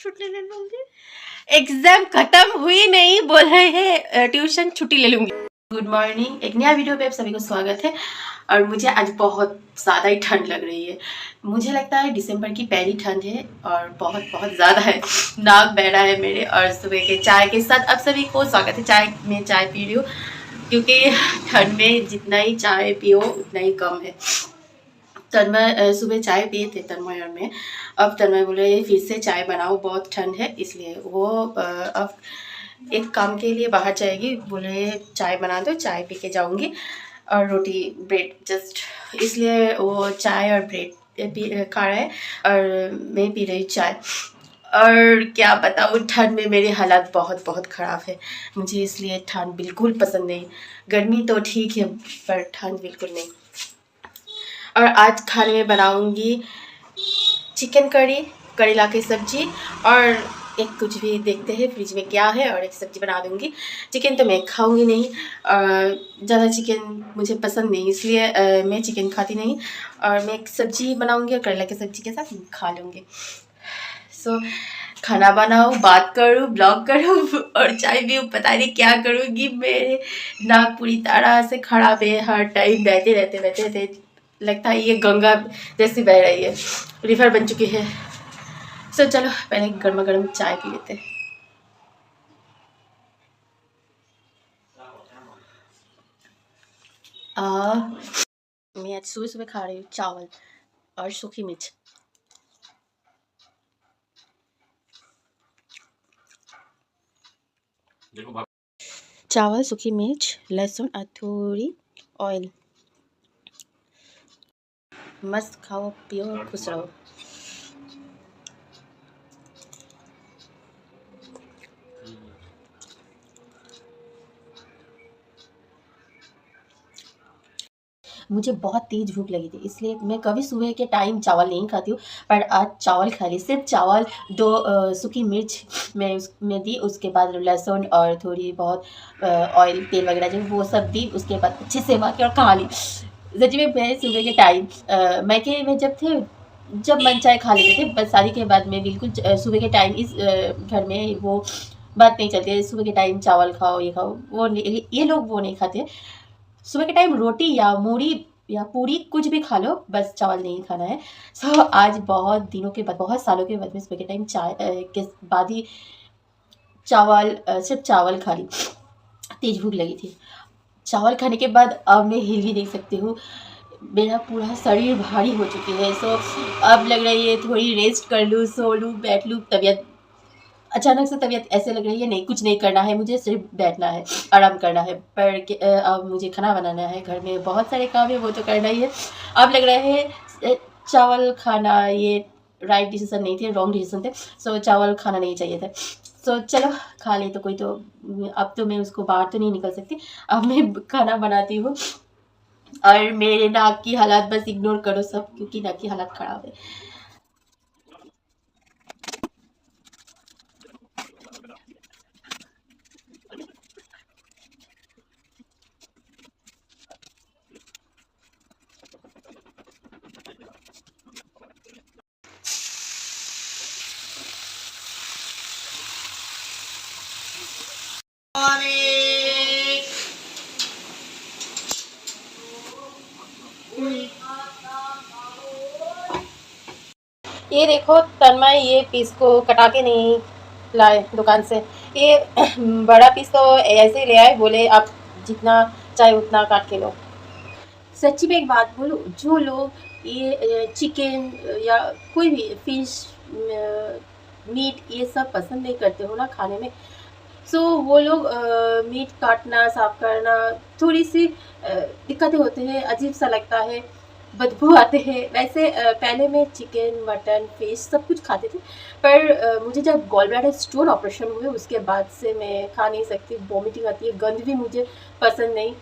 छुट्टी ले लूंगी। एग्जाम खत्म हुई नहीं, बोल रहे हैं ट्यूशन छुट्टी ले लूंगी। गुड मॉर्निंग, एक नया वीडियो पे आप सभी को स्वागत है। और मुझे आज बहुत ज़्यादा ही ठंड लग रही है। मुझे लगता है दिसंबर की पहली ठंड है और बहुत बहुत ज़्यादा है। नाक बह रहा है मेरे। और सुबह के चाय के साथ आप सभी को स्वागत है। चाय में चाय पी रही हूँ क्योंकि ठंड में जितना ही चाय पियो उतना ही कम है। तन्मय सुबह चाय पिए थे तन्मय और मैं। अब तन्मय बोले फिर से चाय बनाओ, बहुत ठंड है, इसलिए वो अब एक काम के लिए बाहर जाएगी। बोले चाय बना दो, चाय पी के जाऊँगी और रोटी ब्रेड जस्ट, इसलिए वो चाय और ब्रेड खा रहा है और मैं पी रही चाय। और क्या बताऊँ, ठंड में मेरे हालात बहुत बहुत ख़राब है। मुझे इसलिए ठंड बिल्कुल पसंद नहीं। गर्मी तो ठीक है पर ठंड बिल्कुल नहीं। और आज खाने में बनाऊंगी चिकन करी, करेला की सब्जी और एक कुछ भी देखते हैं फ्रिज में क्या है और एक सब्जी बना दूंगी। चिकन तो मैं खाऊंगी नहीं, ज़्यादा चिकन मुझे पसंद नहीं, इसलिए मैं चिकन खाती नहीं। और मैं एक सब्जी बनाऊंगी और करेला की सब्जी के साथ खा लूँगी। सो खाना बनाऊँ, बात करूँ, ब्लॉग करूँ और चाय भी पता नहीं क्या करूँगी। मेरे नाक पूरी तरह से खराब है, हर टाइम बहते रहते लगता है ये गंगा जैसी बह रही है, रिवर बन चुकी है। सो चलो पहले गर्मा गर्म चाय पी लेते हैं। मैं आज सुबह सुबह खा रही हूँ चावल और सूखी मिर्च। चावल, सूखी मिर्च, लहसुन और थोड़ी ऑयल। मस्त खाओ पियो खुश रहो। मुझे बहुत तेज़ भूख लगी थी, इसलिए मैं कभी सुबह के टाइम चावल नहीं खाती हूँ, पर आज चावल खा ली। सिर्फ चावल, दो सूखी मिर्च मैं उसमें दी, उसके बाद लहसुन और थोड़ी बहुत ऑयल तेल वगैरह जो वो सब दी, उसके बाद अच्छे से मार के और खा ली। सच में मैं सुबह के टाइम मैके में जब थे, जब मन चाहे खा लेते थे, बस शादी के बाद में बिल्कुल सुबह के टाइम इस घर में वो बात नहीं चलती है सुबह के टाइम चावल खाओ ये खाओ, वो ये लोग वो नहीं खाते। सुबह के टाइम रोटी या मूढ़ी या पूरी कुछ भी खा लो, बस चावल नहीं खाना है। सो आज बहुत दिनों के बाद, बहुत सालों के बाद में सुबह के टाइम चाय के बाद ही चावल सिर्फ चावल खा ली। तेज भूख लगी थी। चावल खाने के बाद अब मैं हिल भी नहीं सकती हूँ, मेरा पूरा शरीर भारी हो चुकी है। सो अब लग रही है थोड़ी रेस्ट कर लूँ, सो लूँ, बैठ लूँ। तबीयत अचानक से तबीयत ऐसे लग रही है, नहीं कुछ नहीं करना है, मुझे सिर्फ बैठना है, आराम करना है। पर अब मुझे खाना बनाना है, घर में बहुत सारे काम है, वो तो करना ही है। अब लग रहा है चावल खाना ये राइट डिसीजन नहीं थे, रॉन्ग डिसीजन थे। सो चावल खाना नहीं चाहिए था। सो चलो खा ले तो कोई तो, अब तो मैं उसको बाहर तो नहीं निकल सकती, अब मैं खाना बनाती हूँ। और मेरे नाक की हालात बस इग्नोर करो सब, क्योंकि नाक की हालत ख़राब है। ये देखो तन्मय, ये पीस को कटा के नहीं लाए दुकान से। ये बड़ा पीस तो ऐसे ही ले आए, बोले आप जितना चाहे उतना काट के लो। सच्ची में एक बात बोलूँ, जो लोग ये चिकन या कोई भी फिश मीट ये सब पसंद नहीं करते हो ना खाने में, सो वो लोग मीट काटना, साफ करना थोड़ी सी दिक्कतें होते हैं, अजीब सा लगता है, बदबू आते हैं। वैसे पहले मैं चिकन, मटन, फिश सब कुछ खाती थी, पर मुझे जब गॉल ब्लैडर स्टोन ऑपरेशन हुए उसके बाद से मैं खा नहीं सकती, वॉमिटिंग आती है, गंध भी मुझे पसंद नहीं।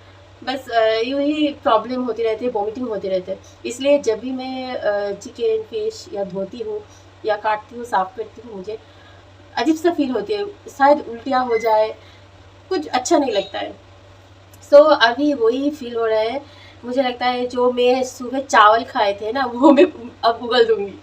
बस यूँ ही प्रॉब्लम होती रहती है, वॉमिटिंग होती रहती है। इसलिए जब भी मैं चिकन, फिश या धोती हूँ या काटती हूँ, साफ़ करती हूँ, मुझे अजीब सा फील होती है, शायद उल्टियाँ हो जाए, कुछ अच्छा नहीं लगता है। सो अभी वही फील हो रहा है। मुझे लगता है जो मैं सुबह चावल खाए थे ना, वो मैं अब उगल दूंगी।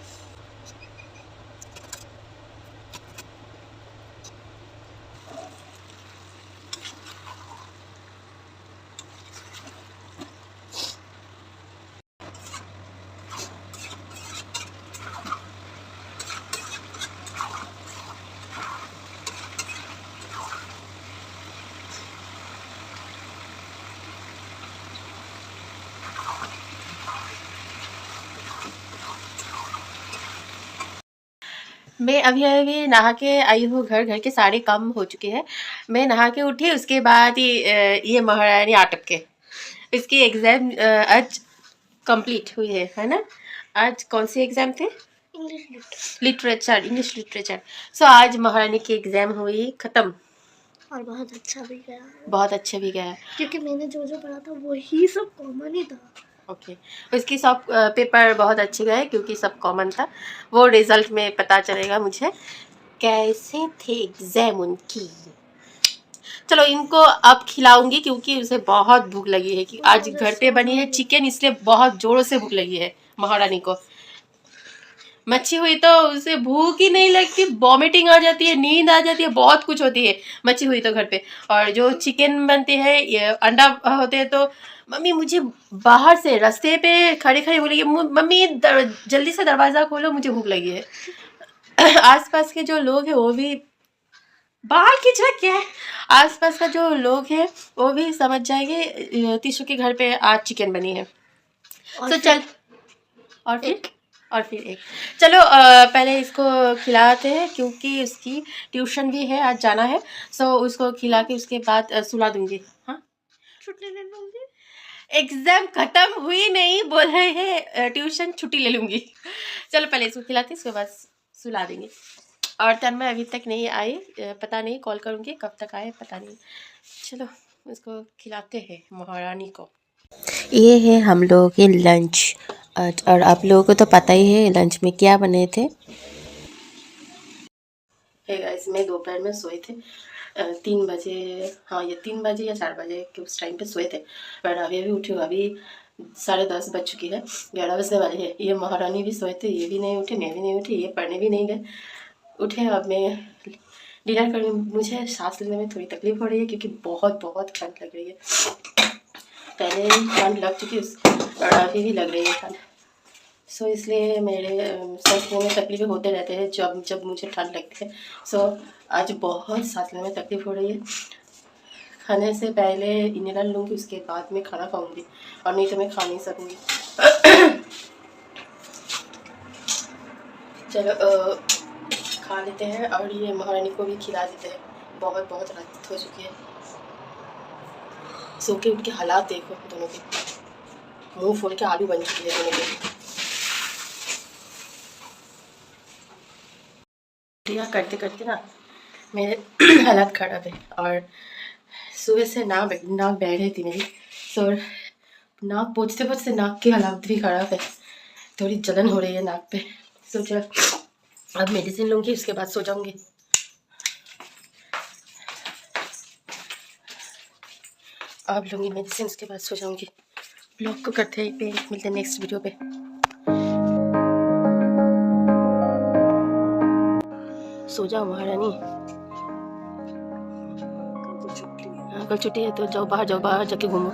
मैं अभी अभी नहा के आई हूँ घर के सारे काम हो चुके हैं। मैं नहा के उठी, उसके बाद ये महारानी आटप के इसकी एग्ज़ाम आज कंप्लीट हुई है ना। आज कौन सी एग्ज़ाम थे? English literature. सो आज महारानी की एग्ज़ाम हुई ख़त्म और बहुत अच्छा भी गया। बहुत अच्छा भी गया क्योंकि मैंने जो पढ़ा था वही सब कॉमन ही था। ओके उसकी सब पेपर बहुत अच्छे गए क्योंकि सब कॉमन था। वो रिज़ल्ट में पता चलेगा मुझे कैसे थे एग्ज़ाम उनकी। चलो इनको अब खिलाऊंगी क्योंकि उसे बहुत भूख लगी है कि आज घर पे बनी है चिकन, इसलिए बहुत जोरों से भूख लगी है महारानी को। मच्छी हुई तो उसे भूख ही नहीं लगती, वॉमिटिंग आ जाती है, नींद आ जाती है, बहुत कुछ होती है मच्छी हुई तो घर पे। और जो चिकन बनते हैं, ये अंडा होते हैं तो मम्मी मुझे बाहर से रास्ते पे खड़े खड़े बोलेगी मम्मी जल्दी से दरवाज़ा खोलो मुझे भूख लगी है। आसपास के जो लोग हैं वो भी बाहर की जगह क्या है, आसपास का जो लोग हैं वो भी समझ जाएंगे तीशु के घर पे आज चिकन बनी है। तो चल और फिर एक चलो पहले इसको खिलाते हैं क्योंकि उसकी ट्यूशन भी है, आज जाना है। सो उसको खिला के उसके बाद सुला दूंगी। हाँ छुट्टी ले लूँगी, एग्जाम खत्म हुई नहीं बोल रहे हैं, ट्यूशन छुट्टी ले लूँगी। चलो पहले इसको खिलाते उसके बाद सुला देंगे। और तन्मय अभी तक नहीं आई, पता नहीं कॉल करूँगी कब तक आए पता नहीं। चलो उसको खिलाते हैं महारानी को। ये है हम लोगों के लंच और आप लोगों को तो पता ही है लंच में क्या बने थे। हे गाइस मैं दोपहर में सोए थे 3 बजे, हाँ ये 3 बजे या 4 बजे के उस टाइम पे सोए थे। पर अभी उठी हूँ, अभी 10:30 बज चुकी है, 11 बजने वाले हैं। ये महारानी भी सोए थे, ये भी नहीं उठे, मैं भी नहीं उठी, ये पढ़ने भी नहीं गए। उठे अब मैं डिनर करूँ। मुझे सांस लेने में थोड़ी तकलीफ हो रही है क्योंकि बहुत बहुत ठंड लग रही है। पहले ठंड लग चुकी और अभी भी लग रही है ठंड। सो इसलिए मेरे सांस लेने में तकलीफ होते रहते हैं जब मुझे ठंड लगती है। सो आज बहुत सांस लेने में तकलीफ हो रही है। खाने से पहले इन्हेलर लूँगी, उसके बाद में खाना खाऊंगी, और नहीं तो मैं खा नहीं सकूँगी। चलो खा लेते हैं और ये महारानी को भी खिला देते हैं। बहुत बहुत रात हो चुकी है। सो के उनके हालात देखो, दोनों के मुंह फूल के आलू बन चुकी है दोनों के। करते करते ना मेरे हालात ख़राब है और सुबह से नाक बह रही थी मेरी। सो नाक पोंछते पोंछते नाक की हालत भी ख़राब है, थोड़ी जलन हो रही है नाक पे। सो चल अब मेडिसिन लूँगी, उसके बाद सो जाऊँगी। अब लूँगी मेडिसिन, उसके बाद सो जाऊँगी। ब्लॉग को करते हैं पे, मिलते हैं नेक्स्ट वीडियो पे। सो जाओ महारानी, कल छुट्टी है तो जाओ बाहर जाके घूमो।